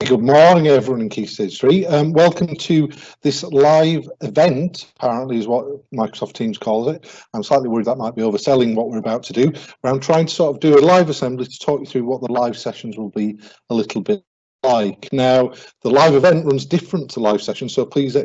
Good morning, everyone in KS3. Welcome to this live event, apparently is what Microsoft Teams calls it. I'm slightly worried that might be overselling what we're about to do, but I'm trying to sort of do a live assembly to talk you through what the live sessions will be a little bit like. Now, the live event runs different to live sessions, so please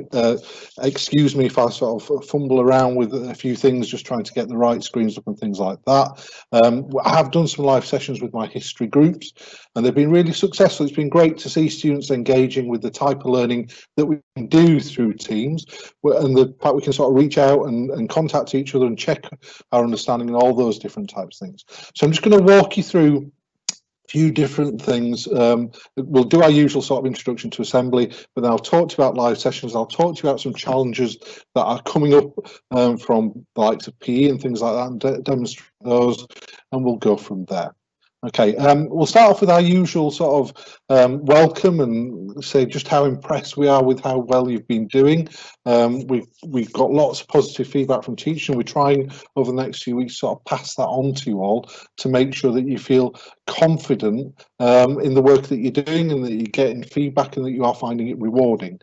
excuse me if I sort of fumble around with a few things, just trying to get the right screens up and things like that. I have done some live sessions with my history groups, and they've been really successful. It's been great to see students engaging with the type of learning that we can do through Teams, and the fact we can sort of reach out and contact each other and check our understanding and all those different types of things. So I'm just going to walk you through few different things. We'll do our usual sort of introduction to assembly, but then I'll talk to you about live sessions. I'll talk to you about some challenges that are coming up from the likes of PE and things like that, and demonstrate those, and we'll go from there. Okay, we'll start off with our usual sort of welcome and say just how impressed we are with how well you've been doing. We've got lots of positive feedback from teachers, and we're trying over the next few weeks sort of pass that on to you all to make sure that you feel confident in the work that you're doing and that you're getting feedback and that you are finding it rewarding.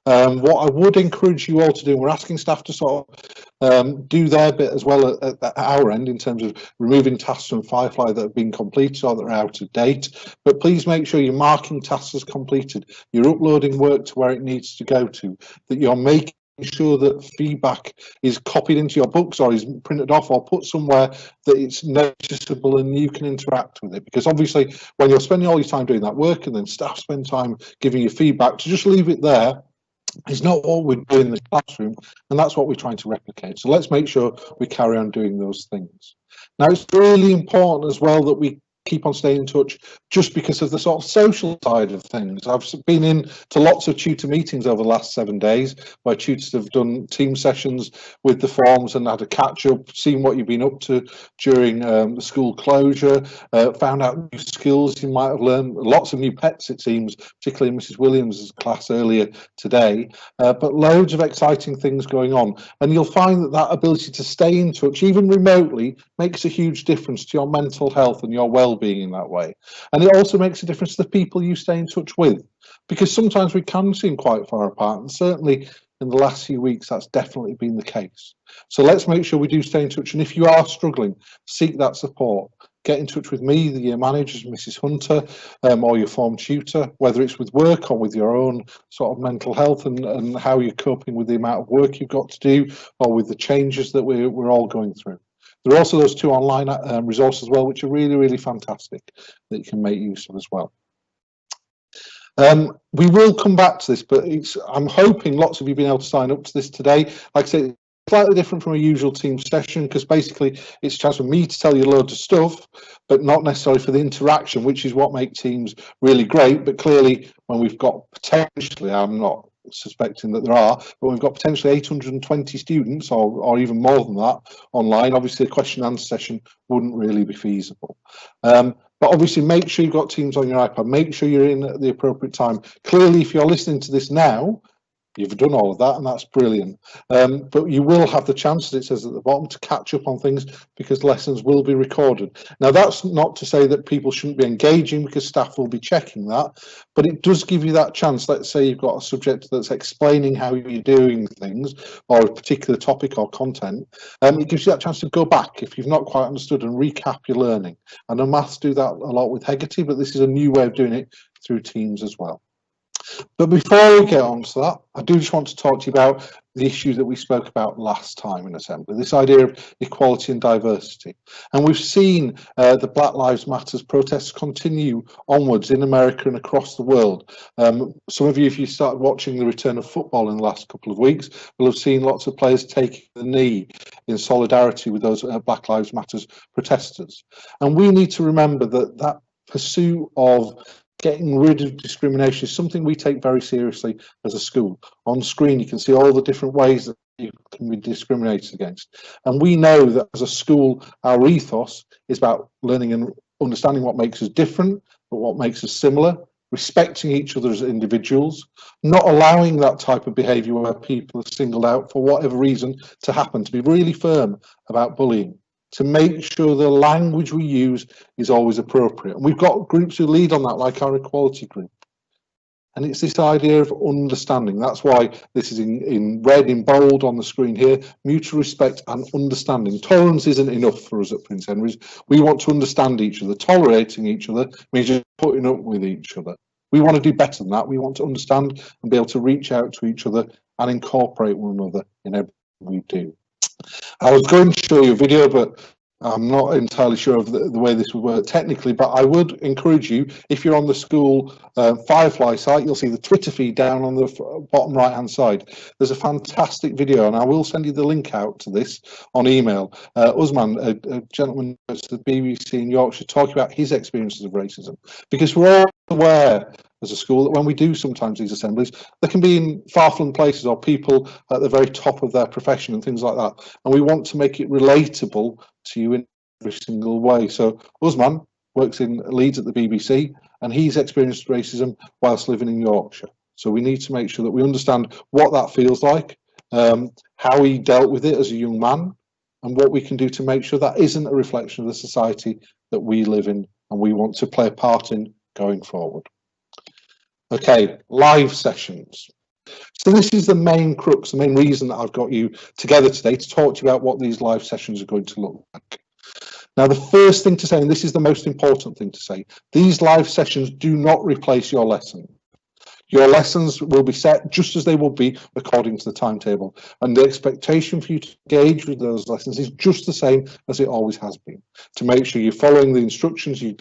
What I would encourage you all to do, and we're asking staff to sort of do their bit as well at our end in terms of removing tasks from Firefly that have been completed or that are out of date, but please make sure you're marking tasks as completed, you're uploading work to where it needs to go to, that you're making sure that feedback is copied into your books or is printed off or put somewhere that it's noticeable and you can interact with it, because obviously when you're spending all your time doing that work and then staff spend time giving you feedback, to just leave it there is not what we do in the classroom, and that's what we're trying to replicate. So let's make sure we carry on doing those things. Now, it's really important as well that we keep on staying in touch, just because of the sort of social side of things. I've been in to lots of tutor meetings over the last 7 days where tutors have done team sessions with the forms and had a catch up, seen what you've been up to during the school closure, found out new skills you might have learned, lots of new pets it seems, particularly in Mrs. Williams' class earlier today, but loads of exciting things going on. And you'll find that that ability to stay in touch, even remotely, makes a huge difference to your mental health and your well-being in that way. And it also makes a difference to the people you stay in touch with, because sometimes we can seem quite far apart, and certainly in the last few weeks that's definitely been the case. So let's make sure we do stay in touch, and if you are struggling, seek that support. Get in touch with me, the year managers, Mrs. Hunter, or your form tutor, whether it's with work or with your own sort of mental health and how you're coping with the amount of work you've got to do, or with the changes that we're all going through. There are also those two online resources as well, which are really, really fantastic, that you can make use of as well. We will come back to this, but I'm hoping lots of you have been able to sign up to this today. Like I say, it's slightly different from a usual team session, because basically it's a chance for me to tell you loads of stuff, but not necessarily for the interaction, which is what makes Teams really great. But clearly, when we've got potentially, I'm not suspecting that there are, but we've got potentially 820 students or even more than that online, obviously a question and answer session wouldn't really be feasible. But obviously make sure you've got Teams on your iPad, make sure you're in at the appropriate time. Clearly, if you're listening to this now, you've done all of that, and that's brilliant. But you will have the chance, as it says at the bottom, to catch up on things, because lessons will be recorded. Now, that's not to say that people shouldn't be engaging, because staff will be checking that, but it does give you that chance. Let's say you've got a subject that's explaining how you're doing things, or a particular topic or content. It gives you that chance to go back if you've not quite understood and recap your learning. I know maths do that a lot with Hegarty, but this is a new way of doing it through Teams as well. But before we get on to that, I do just want to talk to you about the issue that we spoke about last time in Assembly, this idea of equality and diversity. And we've seen the Black Lives Matter protests continue onwards in America and across the world. Some of you, if you started watching the return of football in the last couple of weeks, will have seen lots of players taking the knee in solidarity with those Black Lives Matter protesters. And we need to remember that that pursuit of getting rid of discrimination is something we take very seriously as a school. On screen, you can see all the different ways that you can be discriminated against. And we know that as a school, our ethos is about learning and understanding what makes us different, but what makes us similar, respecting each other as individuals, not allowing that type of behaviour where people are singled out for whatever reason to happen, to be really firm about bullying, to make sure the language we use is always appropriate. And we've got groups who lead on that, like our equality group. And it's this idea of understanding. That's why this is in red, in bold on the screen here. Mutual respect and understanding. Tolerance isn't enough for us at Prince Henry's. We want to understand each other. Tolerating each other means just putting up with each other. We want to do better than that. We want to understand and be able to reach out to each other and incorporate one another in everything we do. I was going to show you a video, but I'm not entirely sure of the way this would work technically, but I would encourage you, if you're on the school Firefly site, you'll see the Twitter feed down on the bottom right hand side. There's a fantastic video, and I will send you the link out to this on email. Usman, a gentleman at the BBC in Yorkshire, talking about his experiences of racism, because we're all aware as a school that when we do sometimes these assemblies, they can be in far-flung places or people at the very top of their profession and things like that, and we want to make it relatable to you in every single way. So Usman works in Leeds at the BBC, and he's experienced racism whilst living in Yorkshire. So we need to make sure that we understand what that feels like, how he dealt with it as a young man, and what we can do to make sure that isn't a reflection of the society that we live in and we want to play a part in going forward. Okay, live sessions. So this is the main crux, the main reason that I've got you together today to talk to you about what these live sessions are going to look like. Now, the first thing to say, and this is the most important thing to say, these live sessions do not replace your lesson. Your lessons will be set just as they will be according to the timetable, and the expectation for you to engage with those lessons is just the same as it always has been, to make sure you're following the instructions, you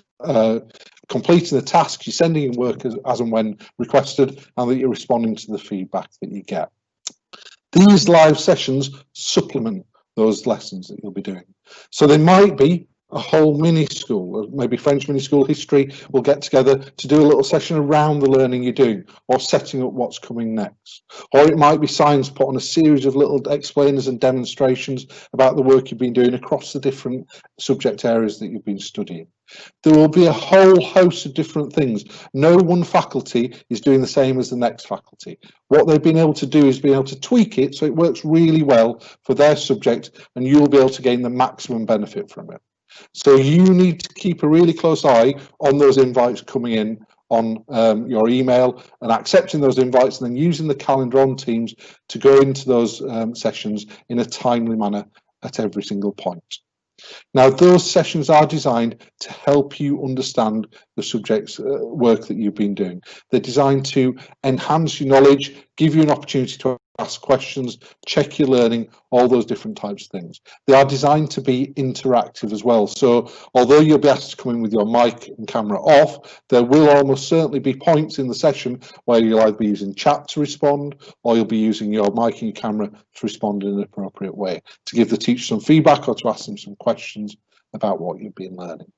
completing the tasks, you're sending in work as and when requested, and that you're responding to the feedback that you get. These live sessions supplement those lessons that you'll be doing. So they might be a whole mini school, maybe French mini school history will get together to do a little session around the learning you're doing or setting up what's coming next. Or it might be science put on a series of little explainers and demonstrations about the work you've been doing across the different subject areas that you've been studying. There will be a whole host of different things. No one faculty is doing the same as the next faculty. What they've been able to do is being able to tweak it so it works really well for their subject, and you'll be able to gain the maximum benefit from it. So you need to keep a really close eye on those invites coming in on your email and accepting those invites, and then using the calendar on Teams to go into those sessions in a timely manner at every single point. Now, those sessions are designed to help you understand the subject's work that you've been doing. They're designed to enhance your knowledge, give you an opportunity to ask questions, check your learning, all those different types of things. They are designed to be interactive as well. So although you'll be asked to come in with your mic and camera off, there will almost certainly be points in the session where you'll either be using chat to respond, or you'll be using your mic and your camera to respond in an appropriate way, to give the teacher some feedback or to ask them some questions about what you've been learning.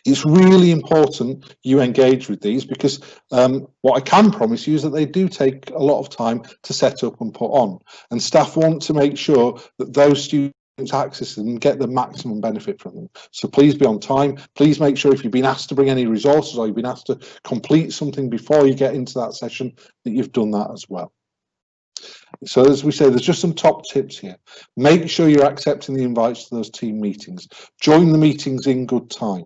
It's really important you engage with these, because what I can promise you is that they do take a lot of time to set up and put on, and staff want to make sure that those students access them and get the maximum benefit from them. So please be on time. Please make sure if you've been asked to bring any resources or you've been asked to complete something before you get into that session, that you've done that as well. So as we say, there's just some top tips here. Make sure you're accepting the invites to those team meetings. Join the meetings in good time.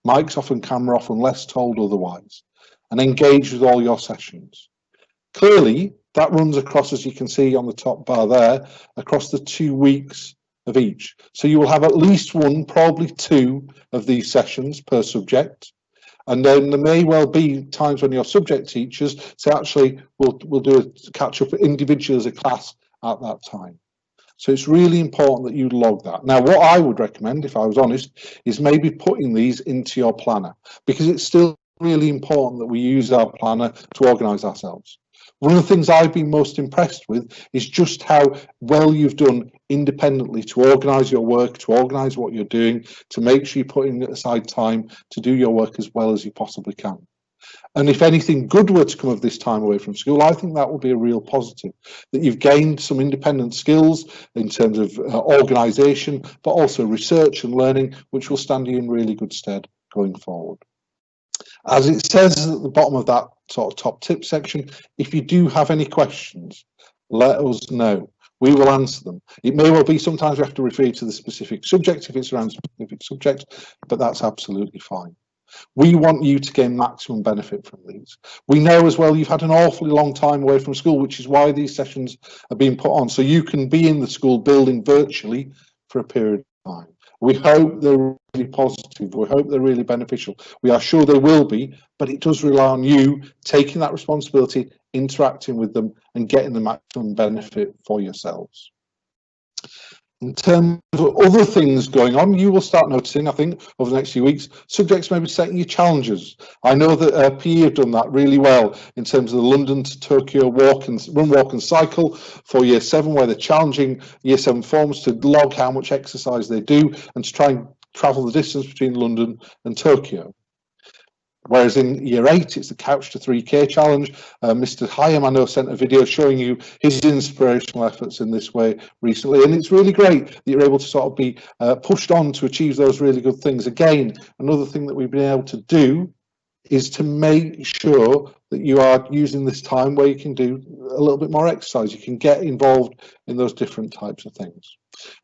Mics off and camera off unless told otherwise, and engage with all your sessions. Clearly, that runs across, as you can see on the top bar there, across the 2 weeks of each. So you will have at least one, probably two of these sessions per subject. And then there may well be times when your subject teachers say, actually, we'll do a catch up individually as a class at that time. So it's really important that you log that. Now, what I would recommend, if I was honest, is maybe putting these into your planner, because it's still really important that we use our planner to organise ourselves. One of the things I've been most impressed with is just how well you've done independently to organise your work, to organise what you're doing, to make sure you're putting aside time to do your work as well as you possibly can. And if anything good were to come of this time away from school, I think that would be a real positive, that you've gained some independent skills in terms of organisation, but also research and learning, which will stand you in really good stead going forward. As it says at the bottom of that sort of top tip section, if you do have any questions, let us know. We will answer them. It may well be sometimes we have to refer to the specific subject if it's around a specific subject, but that's absolutely fine. We want you to gain maximum benefit from these. We know as well you've had an awfully long time away from school, which is why these sessions are being put on, so you can be in the school building virtually for a period of time. We hope they're really positive. We hope they're really beneficial. We are sure they will be, but it does rely on you taking that responsibility, interacting with them, and getting the maximum benefit for yourselves. In terms of other things going on, you will start noticing, I think, over the next few weeks, subjects maybe setting you challenges. I know that PE have done that really well in terms of the London to Tokyo run, walk and cycle for Year 7, where they're challenging Year 7 forms to log how much exercise they do and to try and travel the distance between London and Tokyo. Whereas in Year 8, it's the Couch to 3K challenge. Mr. Hyam, I know, sent a video showing you his inspirational efforts in this way recently. And it's really great that you're able to sort of be pushed on to achieve those really good things. Again, another thing that we've been able to do is to make sure that you are using this time where you can do a little bit more exercise. You can get involved in those different types of things.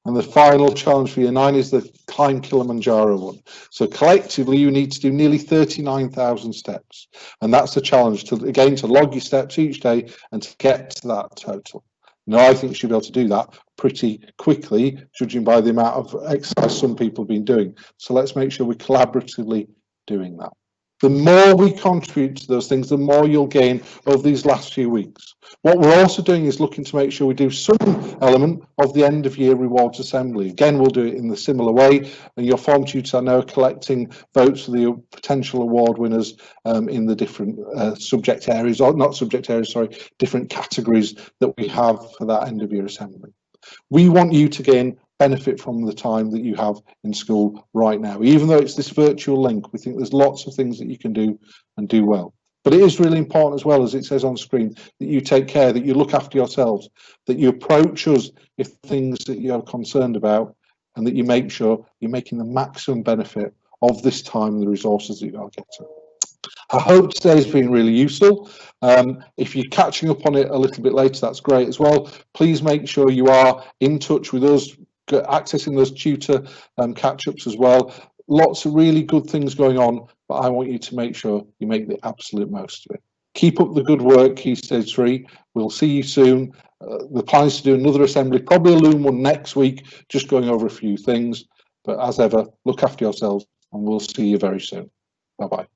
And the final challenge for Year 9 is the Climb Kilimanjaro one. So collectively, you need to do nearly 39,000 steps. And that's the challenge, to log your steps each day and to get to that total. Now, I think you should be able to do that pretty quickly, judging by the amount of exercise some people have been doing. So let's make sure we're collaboratively doing that. The more we contribute to those things, the more you'll gain over these last few weeks. What we're also doing is looking to make sure we do some element of the end of year rewards assembly. Again, we'll do it in the similar way, and your form tutors are now collecting votes for the potential award winners in the different subject areas, or not subject areas, sorry, different categories that we have for that end of year assembly. We want you to gain benefit from the time that you have in school right now. Even though it's this virtual link, we think there's lots of things that you can do and do well. But it is really important as well, as it says on screen, that you take care, that you look after yourselves, that you approach us if things that you're concerned about, and that you make sure you're making the maximum benefit of this time and the resources that you are getting. I hope today's been really useful. If you're catching up on it a little bit later, that's great as well. Please make sure you are in touch with us, accessing those tutor catch-ups as well. Lots of really good things going on, but I want you to make sure you make the absolute most of it. Keep up the good work, Key Stage 3. We'll see you soon. The plan is to do another assembly, probably a Loom one next week, just going over a few things. But as ever, look after yourselves, and we'll see you very soon. Bye-bye.